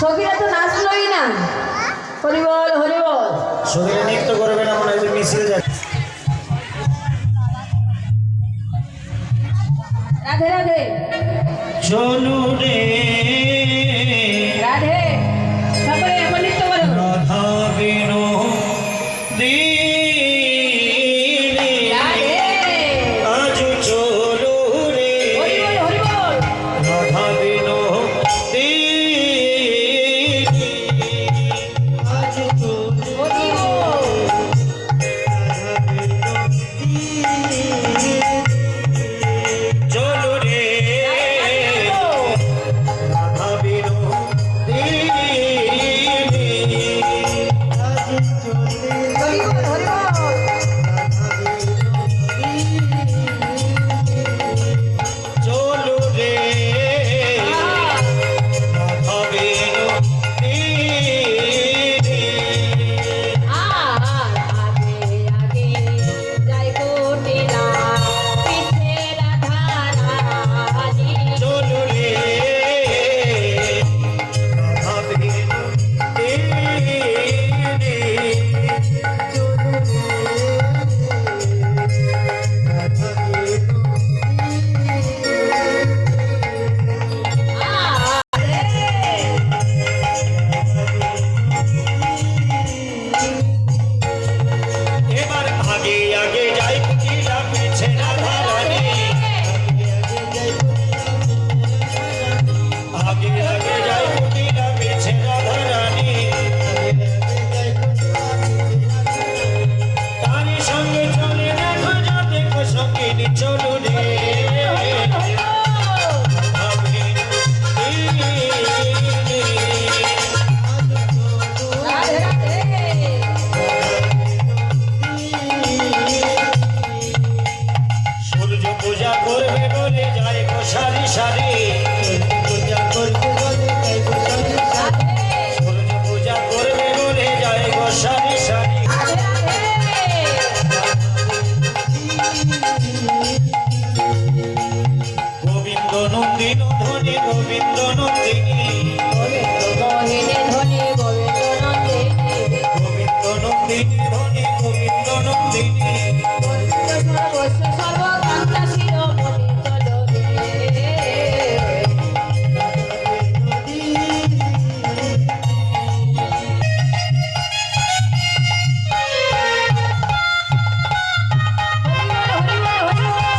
সখীরা তো নাচলই না। হরি বল হরি বল। সখীরা নৃত্য করবে না, মনে হয় মিছিল যাচ্ছে। রাধে রাধে। চলু রে রাধে। সকলে এখন নৃত্য করো। রাধা বিনো রাধে। আজ চলু রে হরি বল হরি বল। রাধা বিনো আজ চলু হরি বল। চলু রে রাধা বিনো হরি বল হরি বল। চলু রে রাধা বিনো আর আগে আগে যাই কোটিলা পিছে রাধা রানী। চলু রে রাধা বিনো এবার আগে আগে যাই কুটিলা পিছে রাধা রানী। আগে আগে যাই কুটিলা পিছে রাধা রানী। তারি সঙ্গে চলে দেখো যা দেখো সঙ্গিনী চলু রে রাধে রাধে। সূর্য পূজা করবে বলে যায় গো সারি সারি। পূজা করবে বলে যায় গো সারি সারি। সূর্য পূজা করবে বলে যায় গো সারি সারি। রাধে রাধে। গোবিন্দ নন্দিন ধ্বনি গোবিন্দ নন্দিনী। মোহিনী ধ্বনি গোবিন্দ নন্দিনী। গোবিন্দ নন্দিনী ধ্বনি গোবিন্দ নন্দিনী। গোবিন্দ সর্বস্ব সর্বকান্তা শিরোমণি চলো রে। হরি বল হরি বল।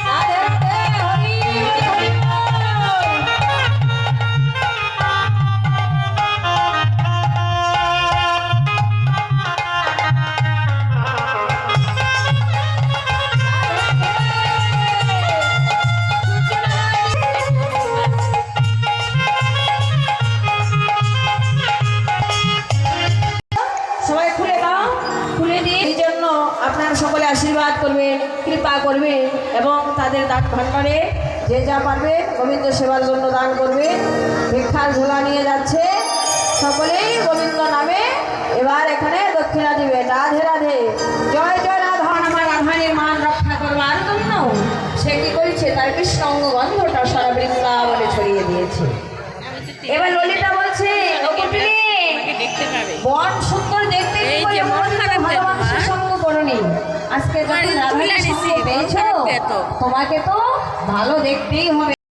রাধে রাধে। হরি হরি সবাই খুলে দাও। খুলে দিয়ে এই জন্য আপনারা সকলে আশীর্বাদ করবেন, কৃপা করবেন এবং তাদের দান ভাণ্ডারে যে যা পারবে গোবিন্দ সেবার জন্য দান করবে। ভিক্ষার ঝোলা নিয়ে যাচ্ছে, সকলেই গোবিন্দ নামে এবার এখানে দক্ষিণা দিবে। রাধে রাধে। জয় জয় রাধা। আমার রাধানের মান রক্ষা করবার জন্য সে কি করেছে, তার কৃষ্ণ অঙ্গ গন্ধটা সারা বৃন্দাবনে ছড়িয়ে দিয়েছে। এবার ললিতা বলছে, ও কুটিলে বন সুন্দর দেখতে কি করে ভালো মানুষের সঙ্গ করনি। আজকে যখন রাধার সঙ্গ পেয়েছো তোমাকে তো ভালো দেখতেই হবে।